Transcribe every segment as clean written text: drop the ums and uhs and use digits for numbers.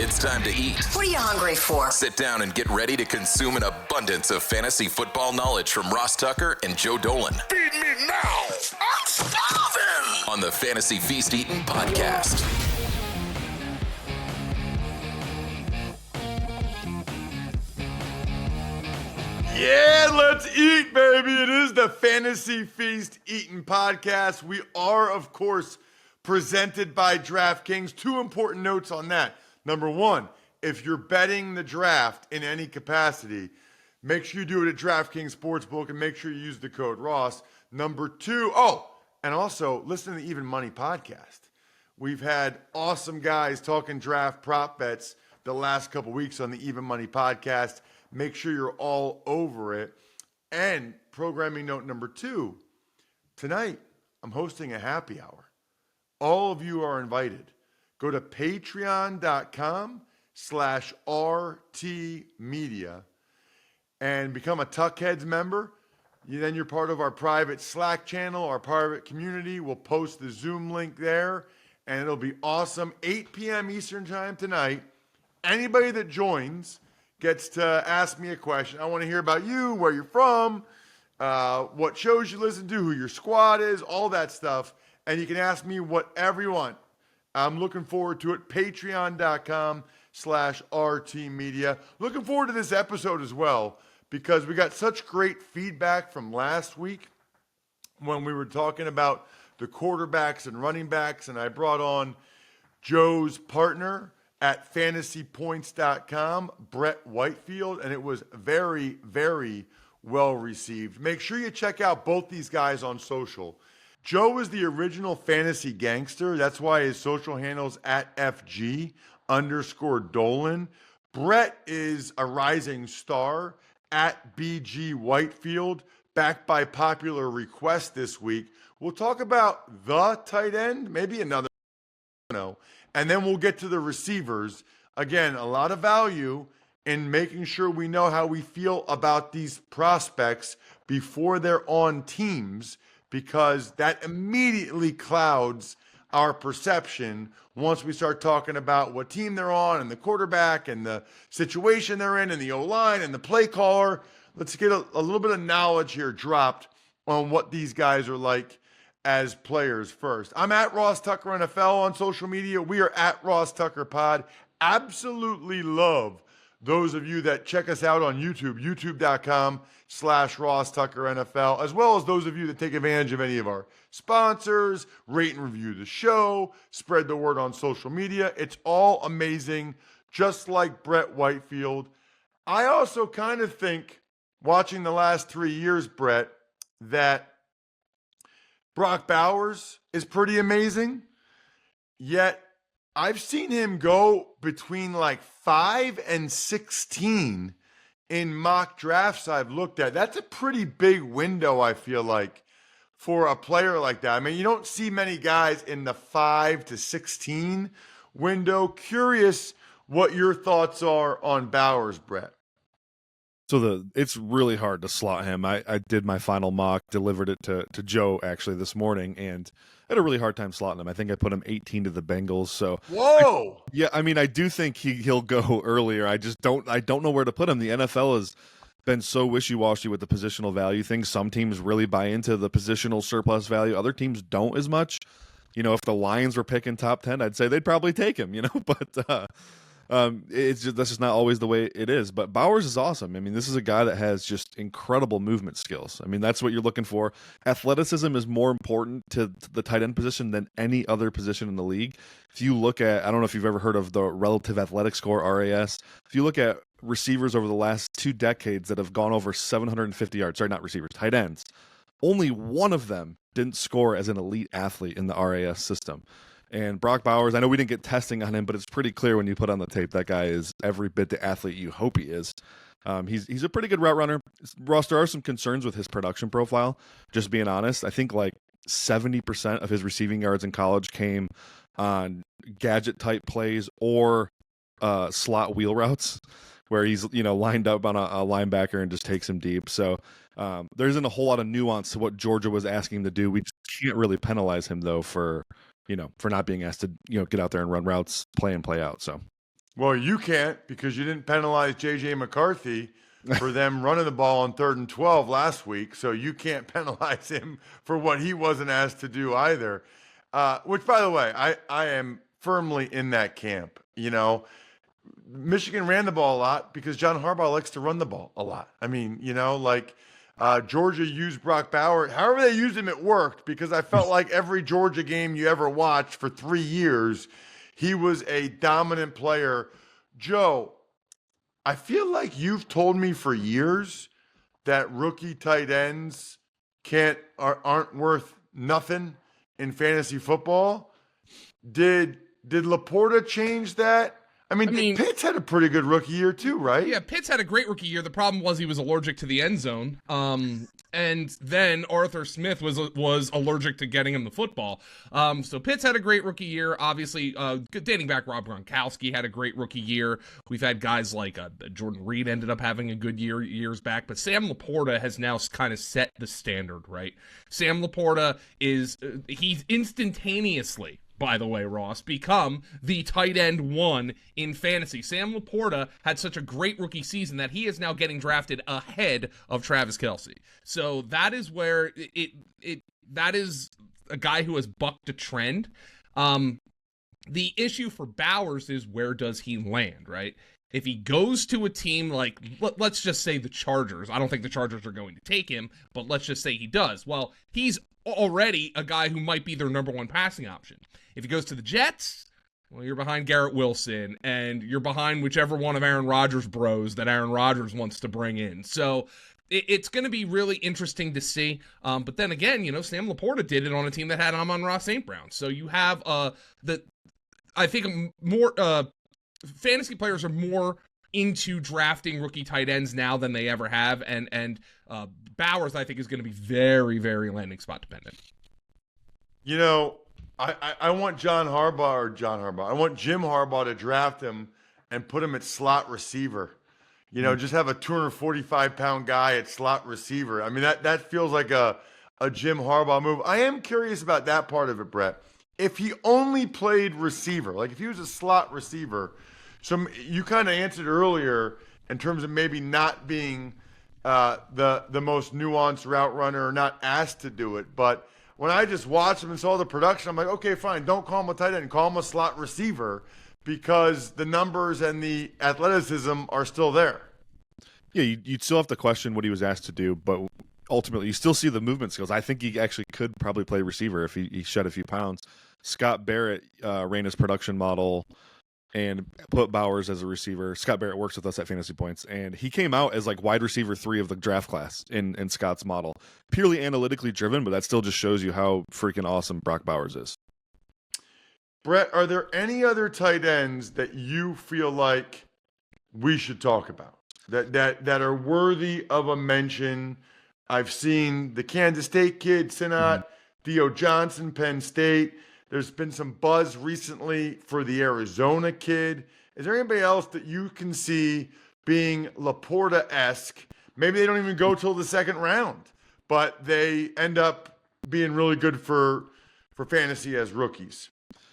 It's time to eat. What are you hungry for? Sit down and get ready to consume an abundance of fantasy football knowledge from Ross Tucker and Joe Dolan. Feed me now. I'm starving. On the Fantasy Feast Eating Podcast. Yeah, let's eat, baby. It is the Fantasy Feast Eating Podcast. We are, of course, presented by DraftKings. Two important notes on that. Number one, if you're betting the draft in any capacity, make sure you do it at DraftKings Sportsbook and make sure you use the code Ross. Number two, and also listen to the Even Money podcast. We've had awesome guys talking draft prop bets the last couple weeks on the Even Money podcast. Make sure you're all over it. And programming note number two, tonight I'm hosting a happy hour. All of you are invited. Go to patreon.com/RTmedia and become a Tuckheads member. Then you're part of our private Slack channel, our private community. We'll post the Zoom link there, and it'll be awesome. 8 p.m. Eastern time tonight. Anybody that joins gets to ask me a question. I want to hear about you, where you're from, what shows you listen to, who your squad is, all that stuff. And you can ask me whatever you want. I'm looking forward to it. Patreon.com/RTmedia. Looking forward to this episode as well, because we got such great feedback from last week when we were talking about the quarterbacks and running backs, and I brought on Joe's partner at fantasypoints.com, Brett Whitefield, and it was very, very well received. Make sure you check out both these guys on social. Joe is the original fantasy gangster. That's why his social handle's at FG_Dolan. Brett is a rising star at BG Whitefield, backed by popular request this week. We'll talk about the tight end, maybe another, and then we'll get to the receivers. Again, a lot of value in making sure we know how we feel about these prospects before they're on teams, because that immediately clouds our perception once we start talking about what team they're on and the quarterback and the situation they're in and the O-line and the play caller. Let's get a little bit of knowledge here dropped on what these guys are like as players first. I'm at Ross Tucker NFL on social media. We are at Ross Tucker Pod. Absolutely love those of you that check us out on YouTube, youtube.com/Ross Tucker NFL, as well as those of you that take advantage of any of our sponsors, rate and review the show, spread the word on social media. It's all amazing, just like Brett Whitefield. I also kind of think, watching the last 3 years, Brett, that Brock Bowers is pretty amazing, yet I've seen him go between like 5 and 16 in mock drafts I've looked at. That's a pretty big window, I feel like, for a player like that. I mean, you don't see many guys in the 5 to 16 window. Curious what your thoughts are on Bowers, Brett. So it's really hard to slot him. I did my final mock, delivered it to Joe actually this morning, and I had a really hard time slotting him. I think I put him 18 to the Bengals. So whoa, I do think he'll go earlier. I don't know where to put him. The NFL has been so wishy-washy with the positional value thing. Some teams really buy into the positional surplus value. Other teams don't as much. If the Lions were picking top 10, I'd say they'd probably take him. But that's just not always the way it is. But Bowers is awesome. I mean, this is a guy that has just incredible movement skills. I mean, that's what you're looking for. Athleticism is more important to the tight end position than any other position in the league. If you look at, I don't know if you've ever heard of the relative athletic score, RAS. If you look at receivers over the last 2 decades that have gone over 750 yards, sorry, not receivers, tight ends, only one of them didn't score as an elite athlete in the RAS system. And Brock Bowers, I know we didn't get testing on him, but it's pretty clear when you put on the tape that guy is every bit the athlete you hope he is. He's a pretty good route runner. Ross, there are some concerns with his production profile, just being honest. I think like 70% of his receiving yards in college came on gadget-type plays or slot wheel routes where he's lined up on a linebacker and just takes him deep. So there isn't a whole lot of nuance to what Georgia was asking him to do. We just can't really penalize him, though, for not being asked to, get out there and run routes, play in, play out. So, Well, you can't because you didn't penalize J.J. McCarthy for them running the ball on 3rd and 12 last week, so you can't penalize him for what he wasn't asked to do either. Which, by the way, I am firmly in that camp. You know, Michigan ran the ball a lot because John Harbaugh likes to run the ball a lot. I mean, you know, like Georgia used Brock Bowers. However they used him, it worked because I felt like every Georgia game you ever watched for 3 years, he was a dominant player. Joe, I feel like you've told me for years that rookie tight ends aren't worth nothing in fantasy football. Did Laporta change that? I mean, Pitts had a pretty good rookie year too, right? Yeah, Pitts had a great rookie year. The problem was he was allergic to the end zone. And then Arthur Smith was allergic to getting him the football. So Pitts had a great rookie year. Obviously, dating back, Rob Gronkowski had a great rookie year. We've had guys like Jordan Reed ended up having a good year years back. But Sam Laporta has now kind of set the standard, right? Sam Laporta he's instantaneously, by the way, Ross, become the tight end 1 in fantasy. Sam Laporta had such a great rookie season that he is now getting drafted ahead of Travis Kelce. So that is where that is a guy who has bucked a trend. The issue for Bowers is where does he land, right? If he goes to a team like, let's just say the Chargers, I don't think the Chargers are going to take him, but let's just say he does. Well, he's already a guy who might be their number 1 passing option. If he goes to the Jets, well, you're behind Garrett Wilson, and you're behind whichever one of Aaron Rodgers' bros that Aaron Rodgers wants to bring in. So it's going to be really interesting to see. But then again, you know, Sam Laporta did it on a team that had Amon-Ra St. Brown. So you have I think more fantasy players are more into drafting rookie tight ends now than they ever have, and Bowers, I think, is going to be very, very landing spot dependent. You know, I want Jim Harbaugh to draft him and put him at slot receiver. You know, just have a 245-pound guy at slot receiver. I mean, that feels like a Jim Harbaugh move. I am curious about that part of it, Brett. If he only played receiver, like if he was a slot receiver, so you kind of answered earlier in terms of maybe not being the most nuanced route runner or not asked to do it. But when I just watched him and saw the production, I'm like, okay, fine, don't call him a tight end, call him a slot receiver because the numbers and the athleticism are still there. Yeah, you'd still have to question what he was asked to do, but ultimately you still see the movement skills. I think he actually could probably play receiver if he shed a few pounds. Scott Barrett ran his production model and put Bowers as a receiver. Scott Barrett works with us at Fantasy Points, and he came out as like wide receiver 3 of the draft class in Scott's model. Purely analytically driven, but that still just shows you how freaking awesome Brock Bowers is. Brett, are there any other tight ends that you feel like we should talk about that are worthy of a mention? I've seen the Kansas State kid, Sinat, Theo Johnson, Penn State. There's been some buzz recently for the Arizona kid. Is there anybody else that you can see being Laporta-esque? Maybe they don't even go till the second round, but they end up being really good for fantasy as rookies.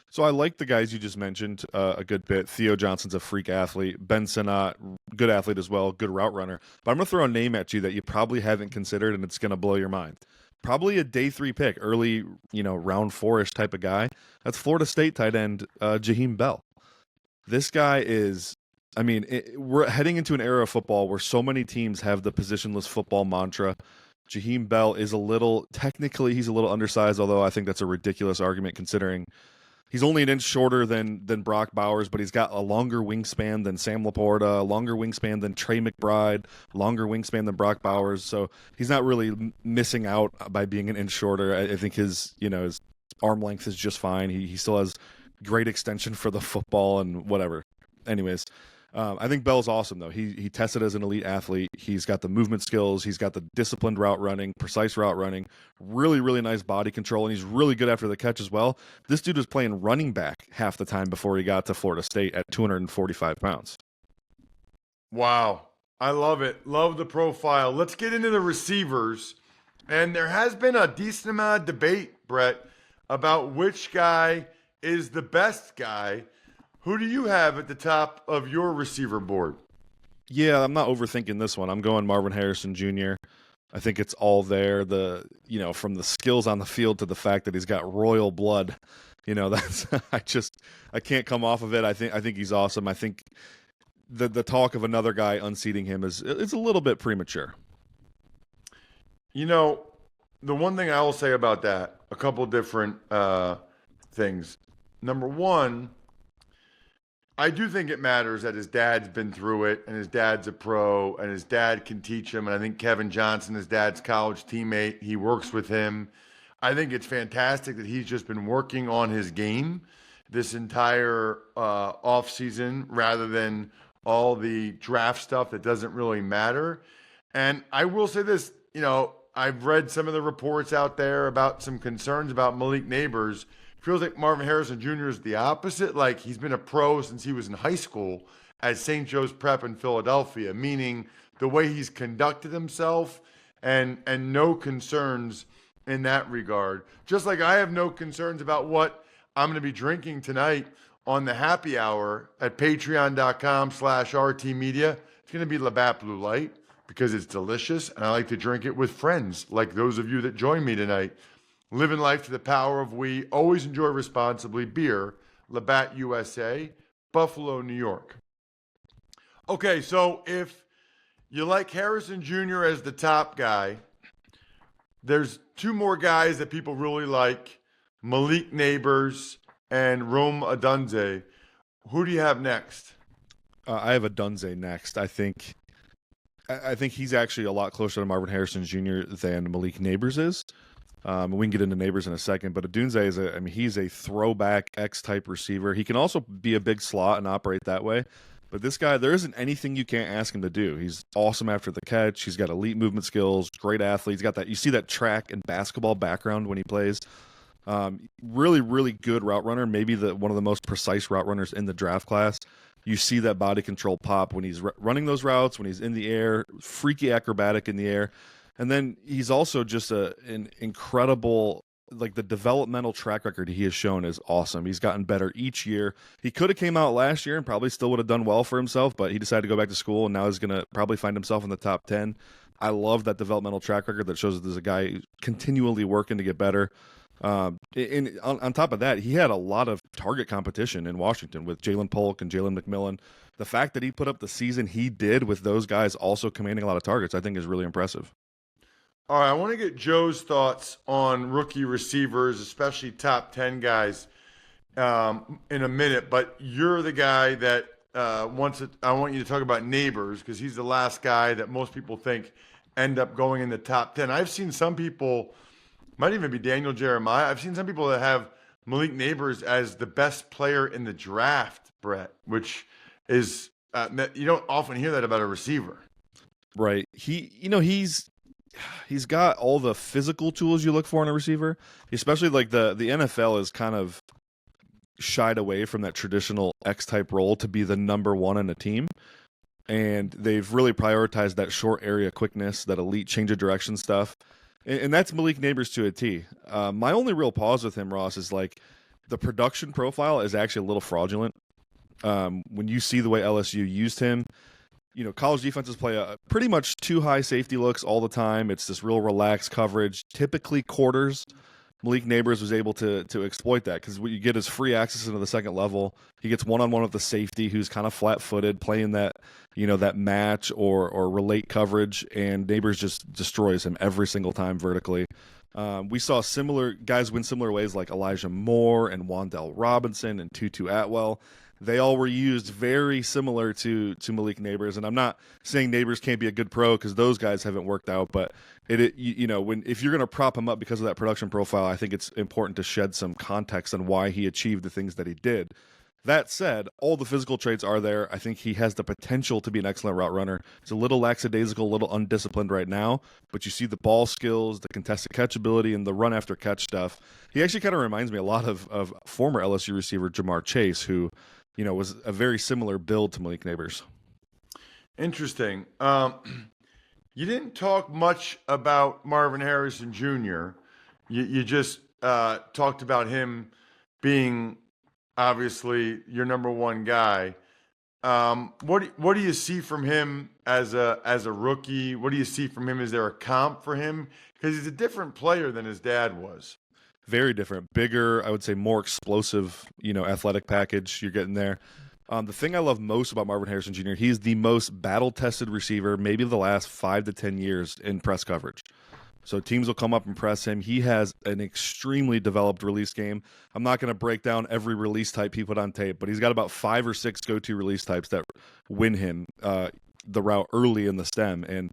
So I like the guys you just mentioned a good bit. Theo Johnson's a freak athlete. Ben Sinnott, good athlete as well, good route runner. But I'm going to throw a name at you that you probably haven't considered, and it's going to blow your mind. Probably a day 3 pick, early, round 4-ish type of guy. That's Florida State tight end Jaheim Bell. This guy is, we're heading into an era of football where so many teams have the positionless football mantra. Jaheim Bell is technically he's a little undersized, although I think that's a ridiculous argument considering he's only an inch shorter than Brock Bowers, but he's got a longer wingspan than Sam Laporta, a longer wingspan than Trey McBride, longer wingspan than Brock Bowers. So he's not really missing out by being an inch shorter. I think his arm length is just fine. He still has great extension for the football and whatever. Anyways, I think Bell's awesome, though. He tested as an elite athlete. He's got the movement skills. He's got the disciplined route running, precise route running, really, really nice body control, and he's really good after the catch as well. This dude was playing running back half the time before he got to Florida State at 245 pounds. Wow. I love it. Love the profile. Let's get into the receivers. And there has been a decent amount of debate, Brett, about which guy is the best guy. Who do you have at the top of your receiver board? Yeah, I'm not overthinking this one. I'm going Marvin Harrison Jr. I think it's all there. From the skills on the field to the fact that he's got royal blood. That's I can't come off of it. I think he's awesome. I think the talk of another guy unseating him it's a little bit premature. The one thing I will say about that, a couple different things. Number one, I do think it matters that his dad's been through it and his dad's a pro and his dad can teach him. And I think Kevin Johnson, his dad's college teammate, he works with him. I think it's fantastic that he's just been working on his game this entire offseason rather than all the draft stuff that doesn't really matter. And I will say this, I've read some of the reports out there about some concerns about Malik Nabers. Feels like Marvin Harrison Jr. is the opposite. Like he's been a pro since he was in high school at St. Joe's Prep in Philadelphia, meaning the way he's conducted himself and no concerns in that regard. Just like I have no concerns about what I'm going to be drinking tonight on the happy hour at patreon.com/RT Media. It's going to be Labatt Blue Light because it's delicious and I like to drink it with friends like those of you that join me tonight. Living life to the power of we. Always enjoy responsibly. Beer, Labatt USA, Buffalo, New York. Okay, so if you like Harrison Jr. as the top guy, there's two more guys that people really like, Malik Nabers and Rome Odunze. Who do you have next? I have Odunze next. I think he's actually a lot closer to Marvin Harrison Jr. than Malik Nabers is. We can get into Nabers in a second, but Odunze he's a throwback X-type receiver. He can also be a big slot and operate that way. But this guy, there isn't anything you can't ask him to do. He's awesome after the catch. He's got elite movement skills, great athlete. He's got that. You see that track and basketball background when he plays. Really, really good route runner. Maybe one of the most precise route runners in the draft class. You see that body control pop when he's running those routes, when he's in the air, freaky acrobatic in the air. And then he's also just an incredible, the developmental track record he has shown is awesome. He's gotten better each year. He could have came out last year and probably still would have done well for himself, but he decided to go back to school and now he's going to probably find himself in the top 10. I love that developmental track record that shows that there's a guy continually working to get better. On top of that, he had a lot of target competition in Washington with Jalen Polk and Jalen McMillan. The fact that he put up the season he did with those guys also commanding a lot of targets, I think is really impressive. All right, I want to get Joe's thoughts on rookie receivers, especially top 10 guys, in a minute. But you're the guy that I want you to talk about Nabers because he's the last guy that most people think end up going in the top 10. I've seen some people, might even be Daniel Jeremiah, I've seen some people that have Malik Nabers as the best player in the draft, Brett, which is, you don't often hear that about a receiver. Right. He's got all the physical tools you look for in a receiver, especially the NFL is kind of shied away from that traditional X-type role to be the number one in a team. And they've really prioritized that short area quickness, that elite change of direction stuff. And that's Malik Nabers to a T. My only real pause with him, Ross, is the production profile is actually a little fraudulent. When you see the way LSU used him, college defenses play pretty much two high safety looks all the time. It's this real relaxed coverage, typically quarters. Malik Nabers was able to exploit that because what you get is free access into the second level. He gets one-on-one with the safety who's kind of flat-footed, playing that that match or relate coverage, and Nabers just destroys him every single time vertically. We saw similar guys win similar ways like Elijah Moore and Wan'Dale Robinson and Tutu Atwell. They all were used very similar to Malik Nabers, and I'm not saying Nabers can't be a good pro because those guys haven't worked out. But if you're going to prop him up because of that production profile, I think it's important to shed some context on why he achieved the things that he did. That said, all the physical traits are there. I think he has the potential to be an excellent route runner. He's a little lackadaisical, a little undisciplined right now, but you see the ball skills, the contested catch ability, and the run after catch stuff. He actually kind of reminds me a lot of former LSU receiver Jamar Chase, who was a very similar build to Malik Nabers. Interesting. You didn't talk much about Marvin Harrison Jr. You just talked about him being obviously your number one guy. What do you see from him as a rookie? What do you see from him? Is there a comp for him? Because he's a different player than his dad was. Very different, bigger, I would say more explosive, athletic package you're getting there. The thing I love most about Marvin Harrison Jr., he's the most battle-tested receiver maybe of the last 5 to 10 years in press coverage. So teams will come up and press him. He has an extremely developed release game. I'm not going to break down every release type he put on tape, but he's got about 5 or 6 go-to release types that win him the route early in the stem, and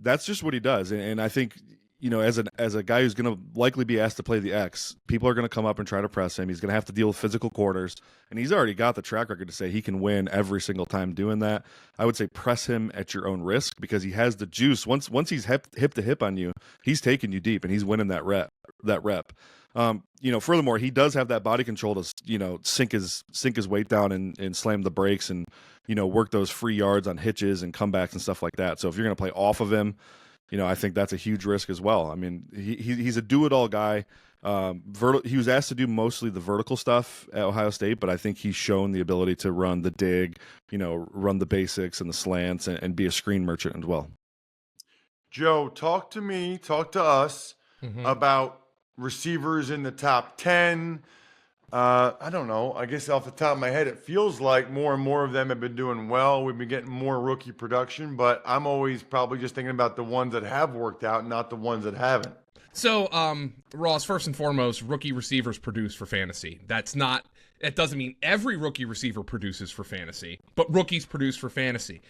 that's just what he does. And I think, as a guy who's going to likely be asked to play the X, people are going to come up and try to press him. He's going to have to deal with physical quarters, and he's already got the track record to say he can win every single time doing that. I would say press him at your own risk because he has the juice. Once he's hip to hip on you, he's taking you deep, and he's winning that rep. Furthermore, he does have that body control to, sink his weight down and slam the brakes and, work those free yards on hitches and comebacks and stuff like that. So if you're going to play off of him, I think that's a huge risk as well. I mean, he's a do-it-all guy. He was asked to do mostly the vertical stuff at Ohio State, but I think he's shown the ability to run the dig, run the basics and the slants and be a screen merchant as well. Joe, talk to us about receivers in the top 10. I don't know. I guess off the top of my head, it feels like more and more of them have been doing well. We've been getting more rookie production, but I'm always probably just thinking about the ones that have worked out, not the ones that haven't. So, Ross, first and foremost, rookie receivers produce for fantasy. That doesn't mean every rookie receiver produces for fantasy, but rookies produce for fantasy.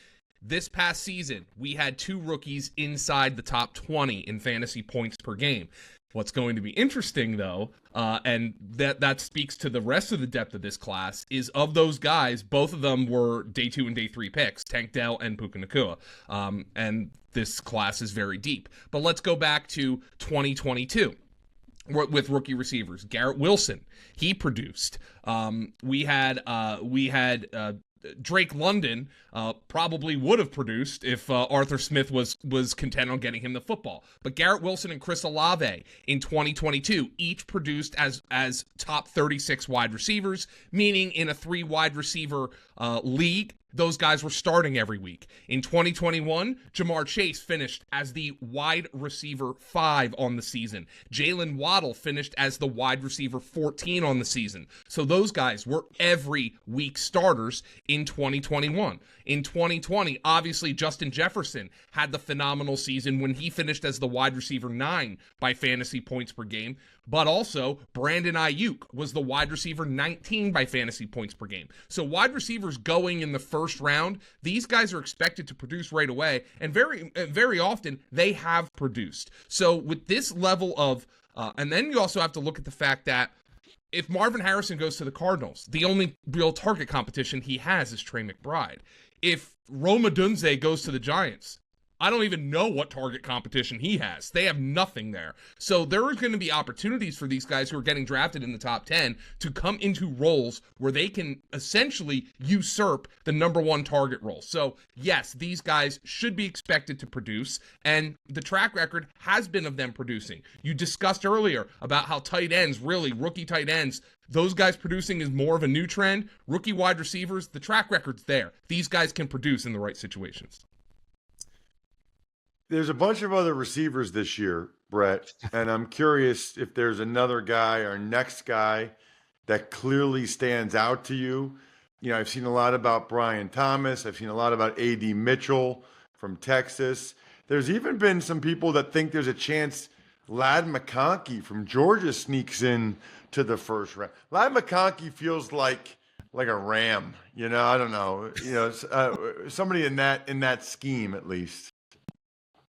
This past season, we had 2 rookies inside the top 20 in fantasy points per game. What's going to be interesting, though, and that speaks to the rest of the depth of this class, is of those guys, both of them were day 2 and day 3 picks, Tank Dell and Puka Nacua. And this class is very deep. But let's go back to 2022 with rookie receivers. Garrett Wilson, he produced. We had Drake London probably would have produced if Arthur Smith was content on getting him the football. But Garrett Wilson and Chris Olave in 2022 each produced as top 36 wide receivers, meaning in a 3 wide receiver league, those guys were starting every week. In 2021, Jamar Chase finished as the wide receiver 5 on the season. Jalen Waddle finished as the wide receiver 14 on the season. So those guys were every week starters in 2021. In 2020, obviously Justin Jefferson had the phenomenal season when he finished as the wide receiver 9 by fantasy points per game. But also, Brandon Ayuk was the wide receiver 19 by fantasy points per game. So wide receivers going in the first round, these guys are expected to produce right away, and very often they have produced. So with this level of, and then you also have to look at the fact that if Marvin Harrison goes to the Cardinals, the only real target competition he has is Trey McBride. If Rome Odunze goes to the Giants, I don't even know what target competition he has. They have nothing there. So there are going to be opportunities for these guys who are getting drafted in the top 10 to come into roles where they can essentially usurp the number 1 target role. So yes, these guys should be expected to produce, and the track record has been of them producing. You discussed earlier about how tight ends, really rookie tight ends, those guys producing is more of a new trend. Rookie wide receivers, the track record's there. These guys can produce in the right situations. There's a bunch of other receivers this year, Brett, and I'm curious if there's another guy or next guy that clearly stands out to you. I've seen a lot about Brian Thomas. I've seen a lot about A.D. Mitchell from Texas. There's even been some people that think there's a chance Ladd McConkey from Georgia sneaks in to the first round. Ladd McConkey feels like a Ram, I don't know, somebody in that scheme at least.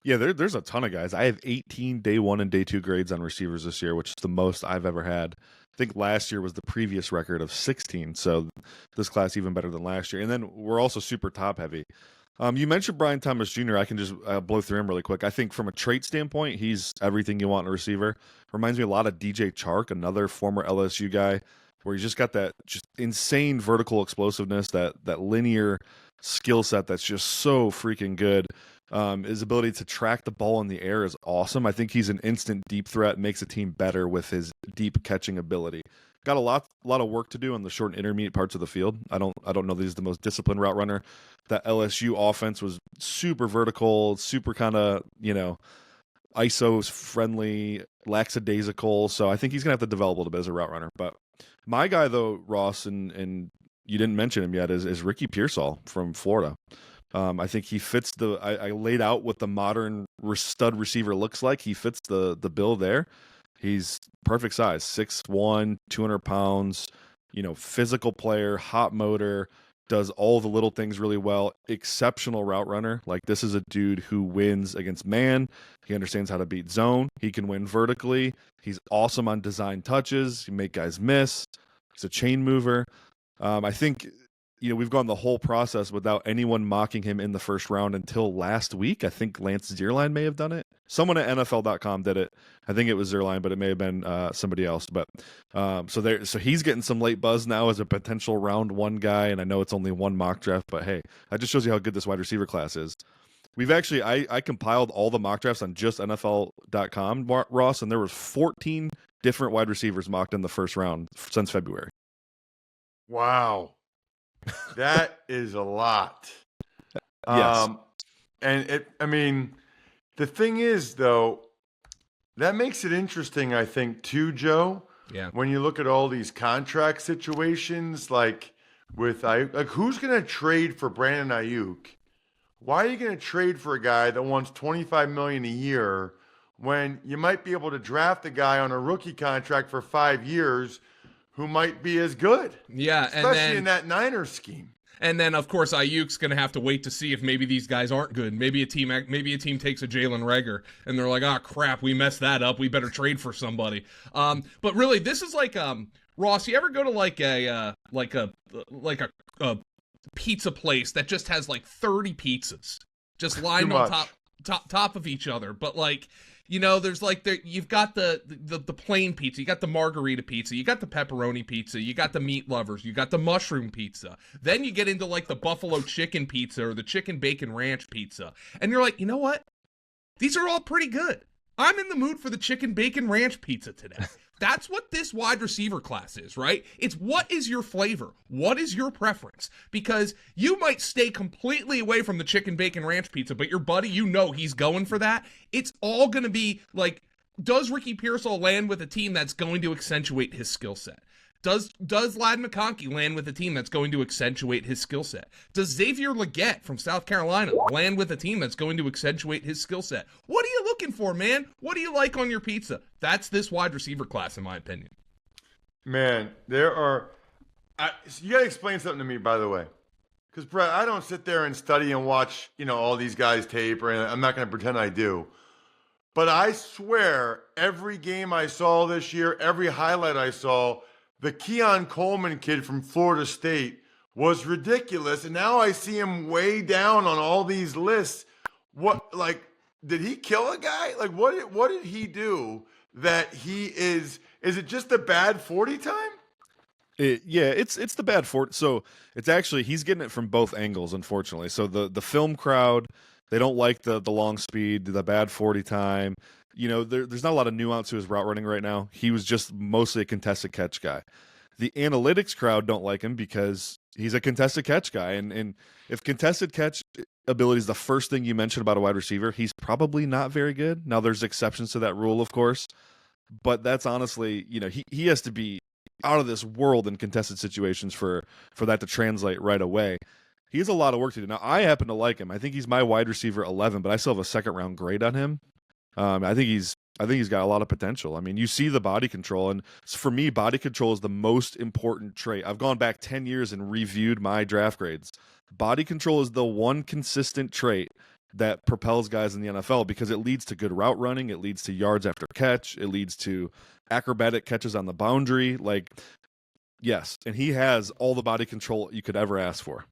Yeah, there's a ton of guys. I have 18 day 1 and day 2 grades on receivers this year, which is the most I've ever had. I think last year was the previous record of 16, so this class even better than last year. And then we're also super top heavy. You mentioned Brian Thomas Jr. I can just blow through him really quick. I think from a trait standpoint, he's everything you want in a receiver. Reminds me a lot of DJ Chark, another former LSU guy, where he's just got that just insane vertical explosiveness, that linear skill set that's just so freaking good. His ability to track the ball in the air is awesome. I think he's an instant deep threat, makes a team better with his deep catching ability. got a lot of work to do on the short and intermediate parts of the field. I don't know that he's the most disciplined route runner. That LSU offense was super vertical, super kind of, ISO friendly, lackadaisical. So I think he's gonna have to develop a little bit as a route runner. But my guy though, Ross, and you didn't mention him yet, is Ricky Pearsall from Florida. I think he fits I laid out what the modern stud receiver looks like. He fits the bill there. He's perfect size, 6'1", 200 pounds, physical player, hot motor, does all the little things really well, exceptional route runner. Like, this is a dude who wins against man. He understands how to beat zone. He can win vertically. He's awesome on design touches. He make guys miss. He's a chain mover. I think, we've gone the whole process without anyone mocking him in the first round until last week. I think Lance Zierlein may have done it. Someone at NFL.com did it. I think it was Zierlein, but it may have been somebody else. But so he's getting some late buzz now as a potential round 1 guy, and I know it's only one mock draft, but hey, that just shows you how good this wide receiver class is. We've actually, I compiled all the mock drafts on just NFL.com, Ross, and there was 14 different wide receivers mocked in the first round since February. Wow. That is a lot. Yes. And the thing is, though, that makes it interesting, I think, too, Joe. Yeah. When you look at all these contract situations, like who's going to trade for Brandon Ayuk? Why are you going to trade for a guy that wants $25 million a year when you might be able to draft a guy on a rookie contract for 5 years who might be as good? Yeah, especially in that Niners scheme. And then, of course, Ayuk's going to have to wait to see if maybe these guys aren't good. Maybe a team takes a Jalen Reagor, and they're like, crap, we messed that up. We better trade for somebody. But really, this is like, Ross, you ever go to like a pizza place that just has like 30 pizzas just lined on top of each other, but like, there's like you've got the plain pizza, you got the margarita pizza, you got the pepperoni pizza, you got the meat lovers, you got the mushroom pizza. Then you get into like the buffalo chicken pizza or the chicken bacon ranch pizza. And you're like, you know what? These are all pretty good. I'm in the mood for the chicken bacon ranch pizza today. That's what this wide receiver class is, right? It's what is your flavor? What is your preference? Because you might stay completely away from the chicken bacon ranch pizza, but your buddy, he's going for that. It's all going to be like, does Ricky Pearsall land with a team that's going to accentuate his skill set? Does Ladd McConkey land with a team that's going to accentuate his skill set? Does Xavier Legette from South Carolina land with a team that's going to accentuate his skill set? What are you looking for, man? What do you like on your pizza? That's this wide receiver class, in my opinion. Man, there are you got to explain something to me, by the way. Because, Brett, I don't sit there and study and watch, all these guys tape, or I'm not going to pretend I do. But I swear, every game I saw this year, every highlight I saw, the Keon Coleman kid from Florida State was ridiculous, and now I see him way down on all these lists. What, like, did he kill a guy? Like, what did he do that he is? Is it just a bad 40 time? It's the bad 40. So it's actually, he's getting it from both angles, unfortunately. So the film crowd, they don't like the long speed, the bad 40 time. There's not a lot of nuance to his route running right now. He was just mostly a contested catch guy. The analytics crowd don't like him because he's a contested catch guy. And if contested catch ability is the first thing you mention about a wide receiver, he's probably not very good. Now, there's exceptions to that rule, of course. But that's honestly, he has to be out of this world in contested situations for that to translate right away. He has a lot of work to do. Now, I happen to like him. I think he's my wide receiver 11, but I still have a second-round grade on him. I think he's got a lot of potential. I mean, you see the body control, and for me, body control is the most important trait. I've gone back 10 years and reviewed my draft grades. Body control is the one consistent trait that propels guys in the NFL because it leads to good route running, it leads to yards after catch, it leads to acrobatic catches on the boundary. Like, yes, and he has all the body control you could ever ask for.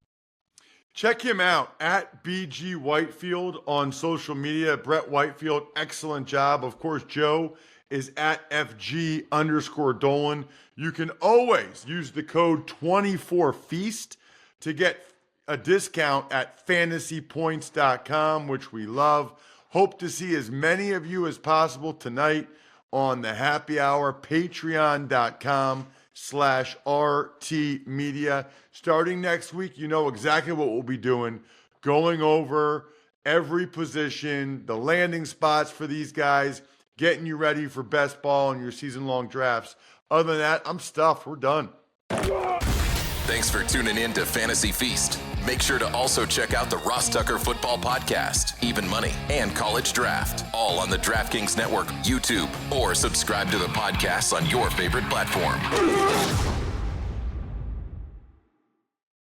Check him out at BG Whitefield on social media. Brett Whitefield, excellent job. Of course, Joe is at FG_Dolan. You can always use the code 24Feast to get a discount at fantasypoints.com, which we love. Hope to see as many of you as possible tonight on the happy hour, patreon.com/ DraftKings.com/RT Media. Starting next week, you know exactly what we'll be doing. Going over every position, the landing spots for these guys, getting you ready for best ball in your season-long drafts. Other than that, I'm stuffed. We're done. Thanks for tuning in to Fantasy Feast. Make sure to also check out the Ross Tucker Football Podcast, Even Money, and College Draft, all on the DraftKings Network, YouTube, or subscribe to the podcasts on your favorite platform.